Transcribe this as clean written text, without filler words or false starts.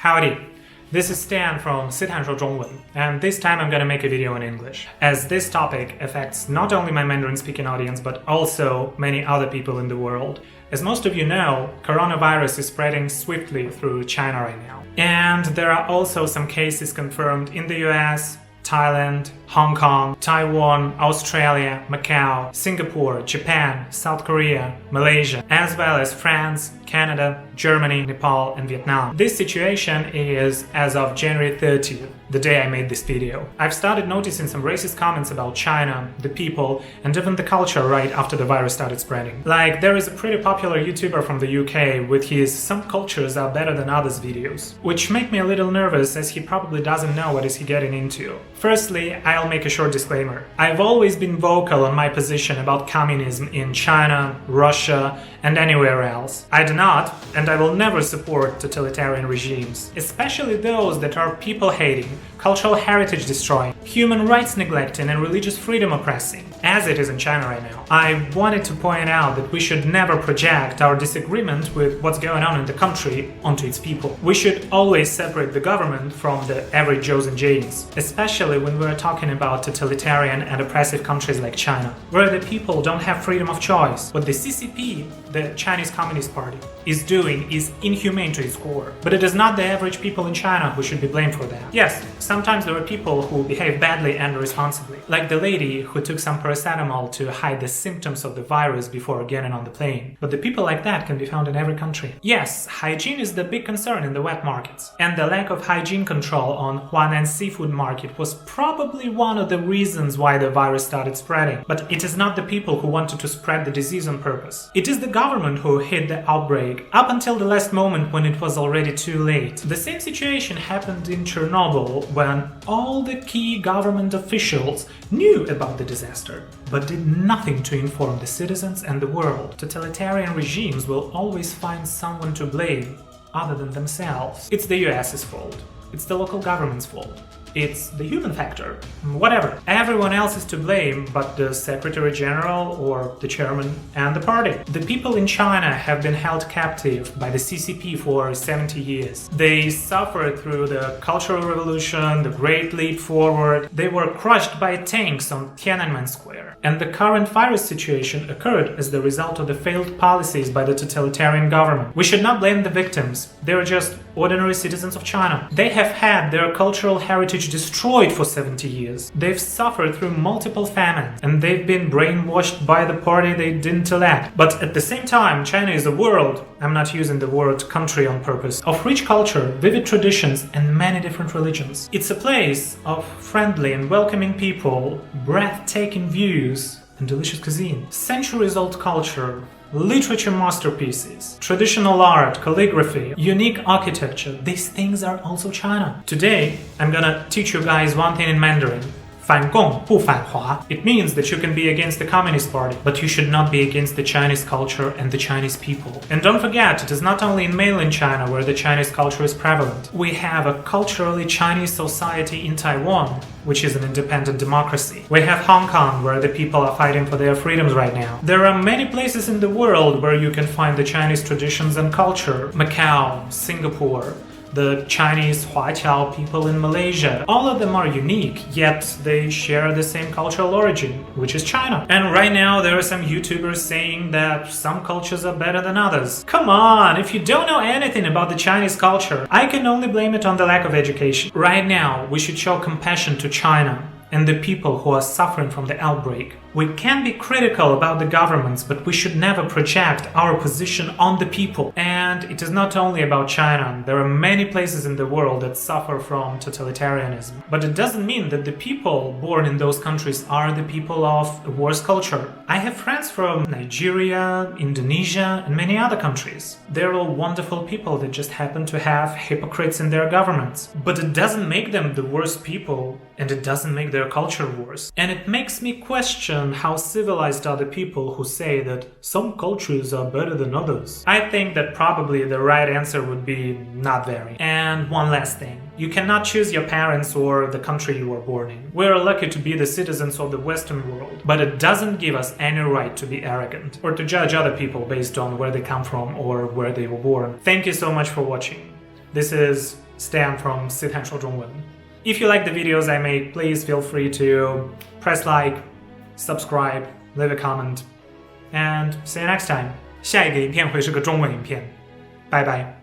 Howdy! This is Stan from 斯坦说中文, and this time I'm gonna make a video in English, as this topic affects not only my Mandarin-speaking audience, but also many other people in the world. As most of you know, coronavirus is spreading swiftly through China right now. And there are also some cases confirmed in the US, Thailand, Hong Kong, Taiwan, Australia, Macau, Singapore, Japan, South Korea, Malaysia, as well as France, Canada, Germany, Nepal, and Vietnam. This situation is as of January 30th, the day I made this video. I've started noticing some racist comments about China, the people, and even the culture right after the virus started spreading. Like, there is a pretty popular YouTuber from the UK with his "some cultures are better than others" videos, which make me a little nervous as he probably doesn't know what is he getting into. Firstly, I'll make a short disclaimer. I've always been vocal on my position about communism in China, Russia, and anywhere else. I do not, and I will never support totalitarian regimes, especially those that are people-hating, cultural heritage destroying, human rights neglecting, and religious freedom oppressing, as it is in China right now. I wanted to point out that we should never project our disagreement with what's going on in the country onto its people. We should always separate the government from the average Joes and Janes, especially when we're talking about totalitarian and oppressive countries like China, where the people don't have freedom of choice. What the CCP, the Chinese Communist Party, is doing is inhumane to its core. But it is not the average people in China who should be blamed for that. Yes, sometimes there are people who behave badly and irresponsibly, like the lady who took some paracetamol to hide the symptoms of the virus before getting on the plane. But the people like that can be found in every country. Yes, hygiene is the big concern in the wet markets, and the lack of hygiene control on Huanan seafood market was probably one of the reasons why the virus started spreading. But it is not the people who wanted to spread the disease on purpose. It is the government who hid the outbreak up until the last moment when it was already too late. The same situation happened in Chernobyl when all the key government officials knew about the disaster, but did nothing to inform the citizens and the world. Totalitarian regimes will always find someone to blame other than themselves. It's the US's fault. It's the local government's fault. It's the human factor. Whatever. Everyone else is to blame but the Secretary General or the chairman and the party. The people in China have been held captive by the CCP for 70 years. They suffered through the Cultural Revolution, the Great Leap Forward. They were crushed by tanks on Tiananmen Square. And the current virus situation occurred as the result of the failed policies by the totalitarian government. We should not blame the victims. They are just ordinary citizens of China. They have had their cultural heritage destroyed for 70 years. They've suffered through multiple famines, and they've been brainwashed by the party they didn't elect. But at the same time, China is a world, I'm not using the word country on purpose, of rich culture, vivid traditions, and many different religions. It's a place of friendly and welcoming people, breathtaking views, and delicious cuisine. Centuries-old culture, literature masterpieces, traditional art, calligraphy, unique architecture. These things are also China. Today, I'm gonna teach you guys one thing in Mandarin. 反共不反华. It means that you can be against the Communist Party, but you should not be against the Chinese culture and the Chinese people. And don't forget, it is not only in mainland China where the Chinese culture is prevalent. We have a culturally Chinese society in Taiwan, which is an independent democracy. We have Hong Kong, where the people are fighting for their freedoms right now. There are many places in the world where you can find the Chinese traditions and culture. Macau, Singapore, the Chinese Huaqiao people in Malaysia. All of them are unique, yet they share the same cultural origin, which is China. And right now there are some YouTubers saying that some cultures are better than others. Come on, if you don't know anything about the Chinese culture, I can only blame it on the lack of education. Right now, we should show compassion to China and the people who are suffering from the outbreak. We can be critical about the governments, but we should never project our position on the people. And it is not only about China. There are many places in the world that suffer from totalitarianism. But it doesn't mean that the people born in those countries are the people of a worse culture. I have friends from Nigeria, Indonesia, and many other countries. They're all wonderful people that just happen to have hypocrites in their governments. But it doesn't make them the worst people, and it doesn't make their culture worse. And it makes me question how civilized are the people who say that some cultures are better than others. I think that probably the right answer would be not very. And one last thing. You cannot choose your parents or the country you were born in. We're lucky to be the citizens of the Western world, but it doesn't give us any right to be arrogant or to judge other people based on where they come from or where they were born. Thank you so much for watching. This is Stan from 斯坦说中文. If you like the videos I make, please feel free to press like, subscribe, leave a comment, and see you next time. 下一个影片会是个中文影片，拜拜。